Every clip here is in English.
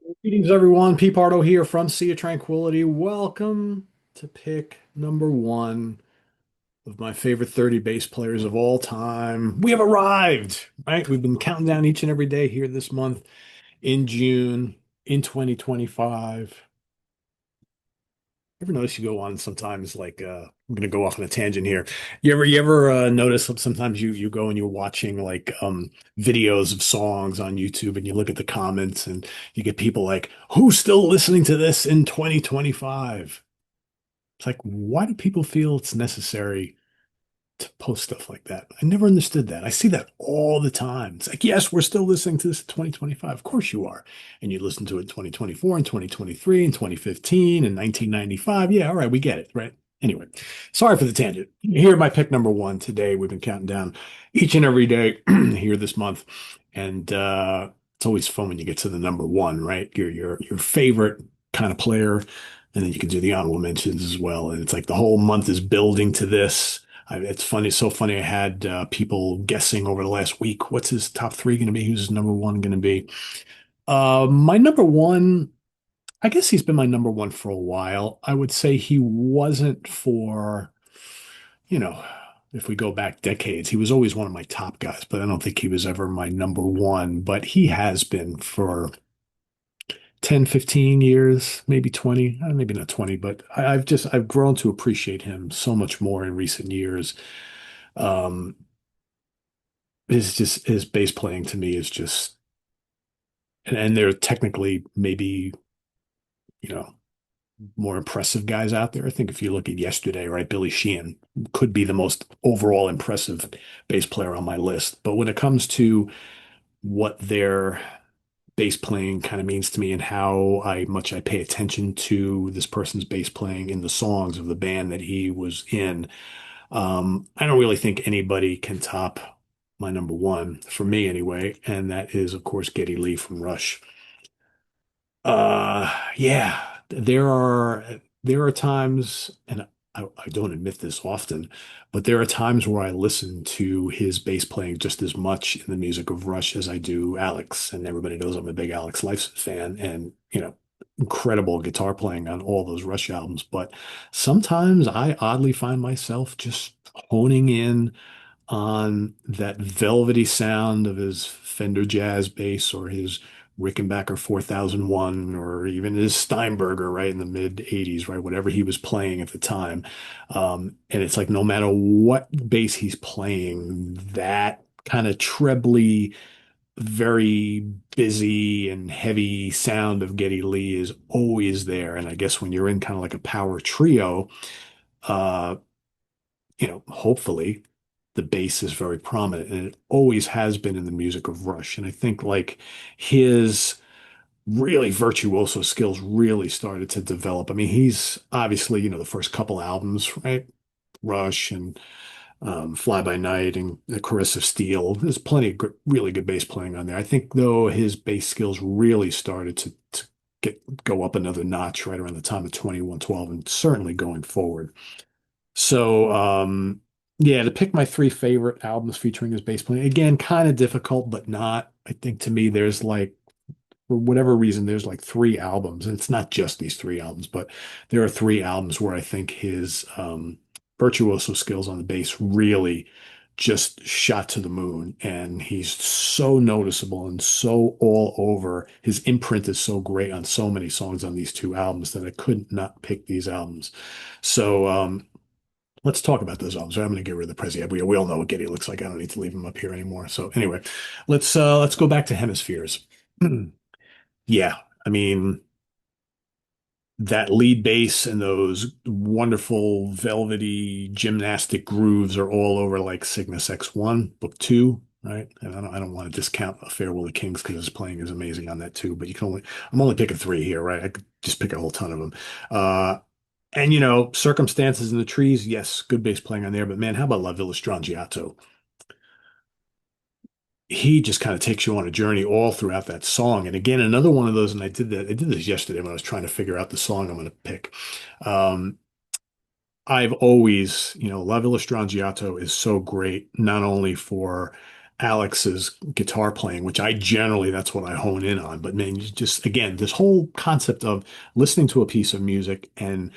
Greetings, everyone. Pete Pardo here from Sea of Tranquility. Welcome to pick number one of my favorite 30 bass players of all time. We have arrived, right? We've been counting down each and every day here this month in June in 2025. Ever notice you go on sometimes like I'm gonna go off on a tangent here. You ever notice sometimes you go and you're watching like videos of songs on YouTube and you look at the comments and you get people like, who's still listening to this in 2025? It's like, why do people feel it's necessary to post stuff like that? I never understood that. I see that all the time. It's like, yes, we're still listening to this in 2025. Of course you are. And you listen to it in 2024 and 2023 and 2015 and 1995. Yeah, all right, we get it, right? Anyway, sorry for the tangent. Here, my pick number one today. We've been counting down each and every day here this month. And it's always fun when you get to the number one, right? Your favorite kind of player. And then you can do the honorable mentions as well. And it's like the whole month is building to this. It's funny, so funny. I had people guessing over the last week, what's his top three going to be? Who's his number one going to be? My number one, I guess he's been my number one for a while. I would say he wasn't for, you know, if we go back decades, he was always one of my top guys, but I don't think he was ever my number one. But he has been for 10, 15 years, maybe 20, maybe not 20, but I've grown to appreciate him so much more in recent years. Um, his bass playing to me is just and there are technically maybe you know more impressive guys out there. I think if you look at yesterday, right, Billy Sheehan could be the most overall impressive bass player on my list. But when it comes to what their bass playing kind of means to me and how I pay attention to this person's bass playing in the songs of the band that he was in, I don't really think anybody can top my number one for me anyway, and that is, of course, Geddy Lee from Rush. Yeah, there are times, and I don't admit this often, but there are times where I listen to his bass playing just as much in the music of Rush as I do Alex, and everybody knows I'm a big Alex Lifeson fan, and incredible guitar playing on all those Rush albums. But sometimes I oddly find myself just honing in on that velvety sound of his Fender Jazz bass or his Rickenbacker 4001 or even his Steinberger, right, in the mid 80s, right, whatever he was playing at the time. And it's like no matter what bass he's playing, that kind of trebly, very busy and heavy sound of Geddy Lee is always there. And I guess when you're in kind of like a power trio, uh, hopefully the bass is very prominent, and it always has been in the music of Rush. And I think like his really virtuoso skills really started to develop. I mean, he's obviously, the first couple albums, right? Rush and Fly By Night and The Caress of Steel. There's plenty of really good bass playing on there. I think though his bass skills really started to go up another notch right around the time of 2112 and certainly going forward. So, yeah, to pick my three favorite albums featuring his bass playing, again, kind of difficult, but not. I think to me, there's like, for whatever reason, there's like three albums, and it's not just these three albums, but there are three albums where I think his virtuoso skills on the bass really just shot to the moon. And he's so noticeable and so all over. His imprint is so great on so many songs on these two albums that I could not pick these albums. So, let's talk about those albums. I'm going to get rid of the Prezi. We all know what Getty looks like. I don't need to leave him up here anymore. So anyway, let's go back to Hemispheres. Yeah, I mean that lead bass and those wonderful velvety gymnastic grooves are all over like Cygnus X1, Book Two, right? And I don't want to discount A Farewell to Kings because his playing is amazing on that too. But I'm only picking three here, right? I could just pick a whole ton of them. And Circumstances in the Trees, yes, good bass playing on there, but man, how about La Villa Strangiato? He just kind of takes you on a journey all throughout that song. And again, another one of those, and I did this yesterday when I was trying to figure out the song I'm going to pick. Um, I've always, La Villa Strangiato is so great, not only for Alex's guitar playing, which I generally, that's what I hone in on. But man, you just, again, this whole concept of listening to a piece of music and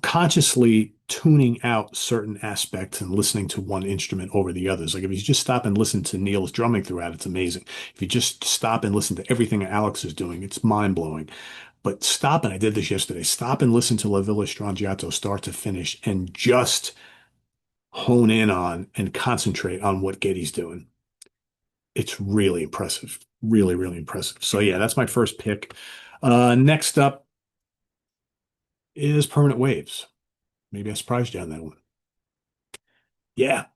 consciously tuning out certain aspects and listening to one instrument over the others. Like if you just stop and listen to Neil's drumming throughout, it's amazing. If you just stop and listen to everything Alex is doing, it's mind blowing. But stop, and I did this yesterday, stop and listen to La Villa Strangiato start to finish and just hone in on and concentrate on what Getty's doing. It's really impressive. Really, really impressive. So yeah, that's my first pick. Next up is Permanent Waves. Maybe I surprised you on that one. Yeah,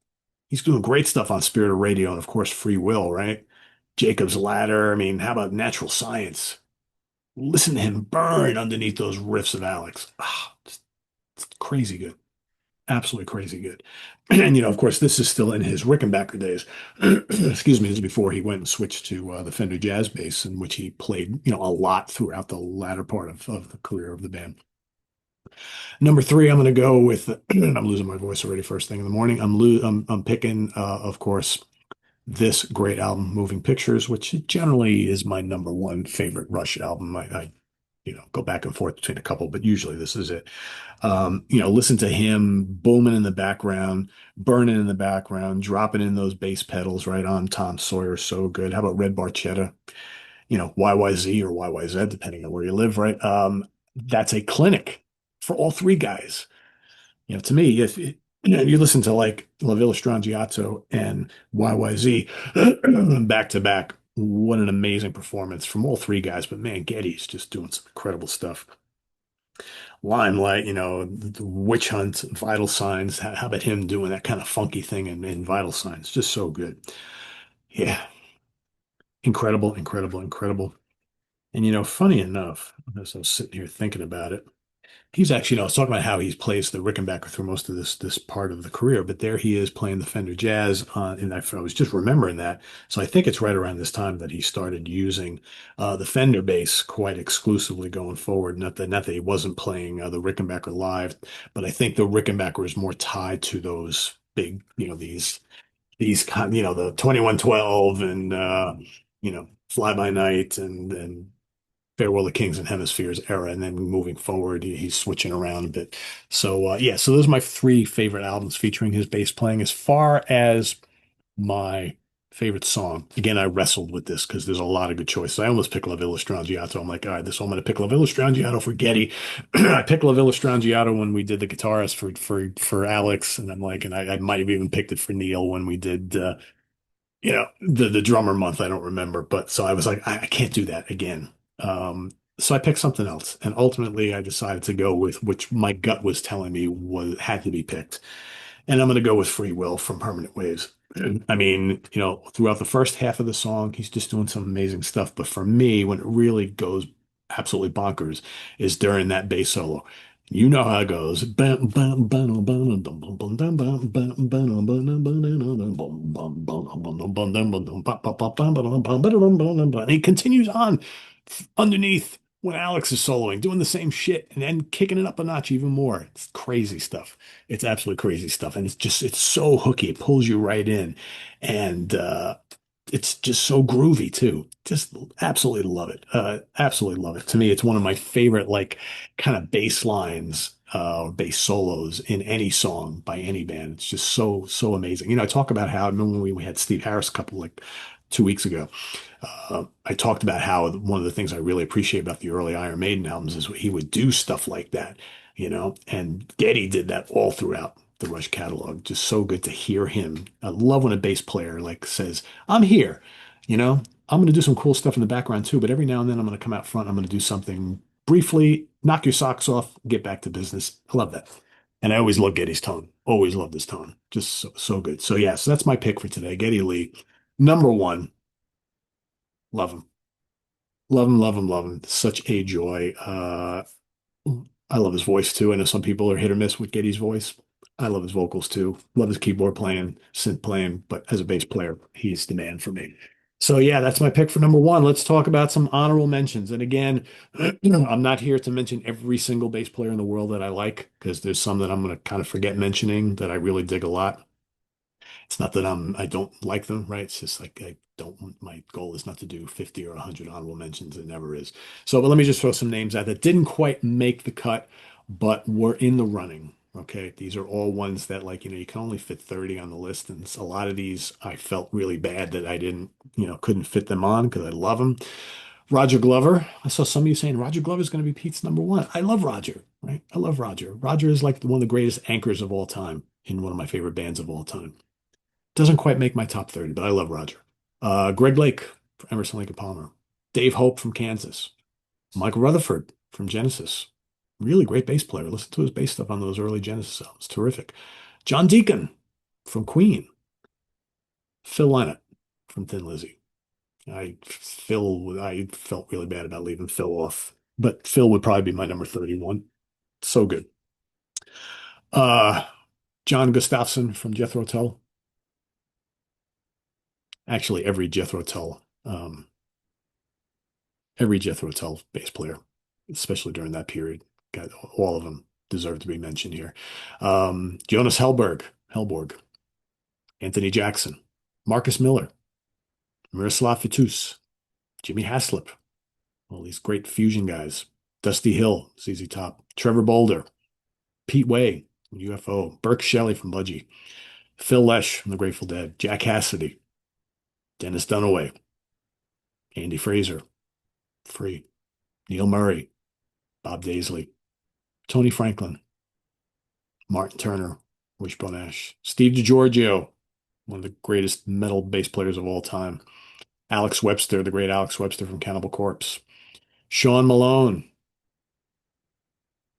he's doing great stuff on Spirit of Radio and of course Free Will, right? Jacob's Ladder. I mean, how about Natural Science? Listen to him burn underneath those riffs of Alex. Ah, it's crazy good. Absolutely crazy good. And of course, this is still in his Rickenbacker days. Excuse me, this is before he went and switched to the Fender Jazz Bass, in which he played, a lot throughout the latter part of the career of the band. Number three, I'm going to go with. I'm losing my voice already. First thing in the morning, I'm picking, of course, this great album, Moving Pictures, which generally is my number one favorite Rush album. I go back and forth between a couple, but usually this is it. Listen to him booming in the background, burning in the background, dropping in those bass pedals right on Tom Sawyer. So good. How about Red Barchetta? YYZ or YYZ, depending on where you live, right? That's a clinic for all three guys. To me, if you listen to like La Villa Strangiato and YYZ back to back, what an amazing performance from all three guys. But man, Getty's just doing some incredible stuff. Limelight, the Witch Hunt, Vital Signs. How about him doing that kind of funky thing in Vital Signs? Just so good. Yeah, incredible, incredible, incredible. And funny enough, as I was sitting here thinking about it, he's actually, I was talking about how he plays the Rickenbacker through most of this part of the career, but there he is playing the Fender Jazz, and I was just remembering that. So I think it's right around this time that he started using the Fender bass quite exclusively going forward. Not that he wasn't playing the Rickenbacker live, but I think the Rickenbacker is more tied to those big, these kind, the 2112 and Fly By Night and Farewell to Kings and Hemispheres era, and then moving forward, he's switching around a bit. So yeah, so those are my three favorite albums featuring his bass playing. As far as my favorite song, again, I wrestled with this because there's a lot of good choices. I almost picked La Villa Strangiato. I'm like, all right, this one I'm going to pick La Villa Strangiato for Getty. I picked La Villa Strangiato when we did the guitarist for Alex, and I'm like, and I might have even picked it for Neil when we did. The drummer month, I don't remember, but so I was like, I can't do that again. So I picked something else, and ultimately I decided to go with which my gut was telling me was had to be picked, and I'm going to go with Free Will from Permanent Waves. I mean, throughout the first half of the song, he's just doing some amazing stuff. But for me, when it really goes absolutely bonkers, is during that bass solo. You know how it goes. And he continues on underneath when Alex is soloing, doing the same shit, and then kicking it up a notch even more. It's crazy stuff. It's absolutely crazy stuff. And it's so hooky. It pulls you right in. And it's just so groovy too. Just absolutely love it. Absolutely love it. To me, it's one of my favorite, like, kind of bass lines, or bass solos in any song by any band. It's just so, so amazing. I talk about how, I remember when we had Steve Harris a couple, like 2 weeks ago. I talked about how one of the things I really appreciate about the early Iron Maiden albums is he would do stuff like that, and Geddy did that all throughout the Rush catalog. Just so good to hear him. I love when a bass player like says, "I'm here, I'm going to do some cool stuff in the background too, but every now and then I'm going to come out front. I'm going to do something briefly, knock your socks off, get back to business." I love that. And I always love Geddy's tone. Always loved his tone. Just so, so good. So yeah, so that's my pick for today. Geddy Lee, number one. Love him. Love him, love him, love him. Such a joy. I love his voice too. I know some people are hit or miss with Geddy's voice. I love his vocals too. Love his keyboard playing, synth playing, but as a bass player, he's the man for me. So yeah, that's my pick for number one. Let's talk about some honorable mentions. And again, I'm not here to mention every single bass player in the world that I like, because there's some that I'm going to kind of forget mentioning that I really dig a lot. It's not that I don't like them, right? It's just like I don't, my goal is not to do 50 or 100 honorable mentions. It never is. So, but let me just throw some names out that didn't quite make the cut, but were in the running. Okay. These are all ones that, like, you can only fit 30 on the list. And a lot of these I felt really bad that I didn't, couldn't fit them on because I love them. Roger Glover. I saw some of you saying Roger Glover is going to be Pete's number one. I love Roger, right? I love Roger. Roger is like one of the greatest anchors of all time in one of my favorite bands of all time. Doesn't quite make my top 30, but I love Roger. Greg Lake from Emerson, Lake and Palmer. Dave Hope from Kansas. Michael Rutherford from Genesis. Really great bass player. Listen to his bass stuff on those early Genesis albums. Terrific. John Deacon from Queen. Phil Lynott from Thin Lizzy. I felt really bad about leaving Phil off, but Phil would probably be my number 31. So good. Uh, John Gustafson from Jethro Tull. Actually, every Jethro Tull bass player, especially during that period, got all of them deserve to be mentioned here. Jonas Hellborg, Anthony Jackson, Marcus Miller, Miroslav Vitus, Jimmy Haslip, all these great fusion guys. Dusty Hill, ZZ Top, Trevor Bolder, Pete Way, UFO, Burke Shelley from Budgie, Phil Lesh from the Grateful Dead, Jack Cassidy, Dennis Dunaway, Andy Fraser, Free, Neil Murray, Bob Daisley, Tony Franklin, Martin Turner, Wishbone Ash, Steve DiGiorgio, one of the greatest metal bass players of all time, Alex Webster, the great Alex Webster from Cannibal Corpse, Sean Malone,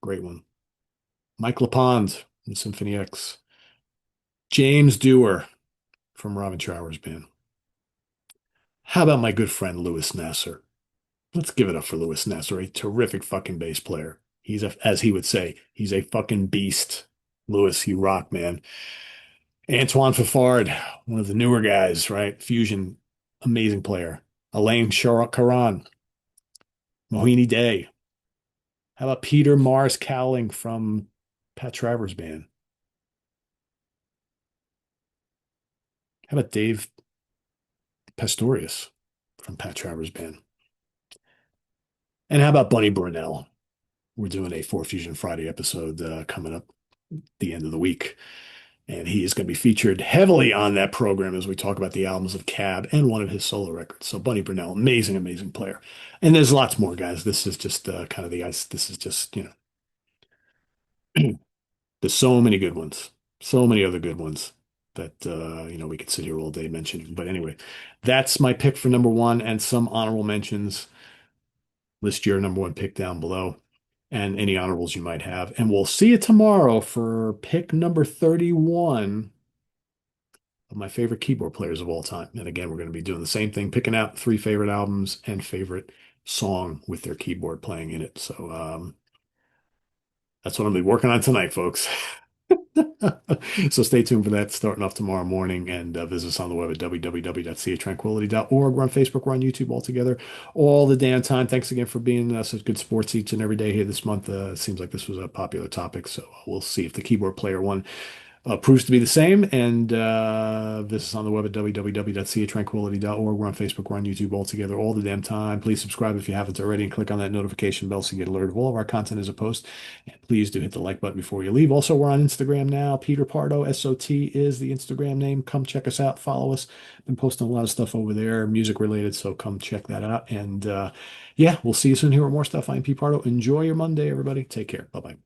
great one, Mike LaPond from Symphony X, James Dewar from Robin Trower's band. How about my good friend Louis Nasser? Let's give it up for Louis Nasser, a terrific fucking bass player. He's as he would say, he's a fucking beast. Louis, you rock, man. Antoine Fafard, one of the newer guys, right? Fusion, amazing player. Elaine Caron, Mohini Day. How about Peter Mars Cowling from Pat Travers' band? How about Dave Pastorius from Pat Travers' band? And how about Bunny Brunell? We're doing a Four Fusion Friday episode coming up the end of the week. And he is going to be featured heavily on that program as we talk about the albums of Cab and one of his solo records. So Bunny Brunell, amazing, amazing player. And there's lots more guys. This is just kind of the ice. This is just, there's so many good ones, so many other good ones that, we could sit here all day mentioning. But anyway, that's my pick for number one and some honorable mentions. List your number one pick down below and any honorables you might have. And we'll see you tomorrow for pick number 31 of my favorite keyboard players of all time. And again, we're going to be doing the same thing, picking out three favorite albums and favorite song with their keyboard playing in it. So that's what I'm going to be working on tonight, folks. So stay tuned for that starting off tomorrow morning and visit us on the web at www.seatranquility.org. We're on Facebook, we're on YouTube all together all the damn time. Thanks again for being such good sports each and every day here this month. It seems like this was a popular topic, so we'll see if the keyboard player one proves to be the same. And this is on the web at www.seatranquility.org. We're on Facebook, we're on YouTube all together all the damn time. Please subscribe if you haven't already and click on that notification bell so you get alerted of all of our content as a post. And please do hit the like button before you leave. Also, we're on Instagram now. Peter Pardo, SOT is the Instagram name. Come check us out, follow us. Been posting a lot of stuff over there, music related, so come check that out. And yeah, we'll see you soon here with more stuff. I'm Pete Pardo. Enjoy your Monday, everybody. Take care. Bye-bye.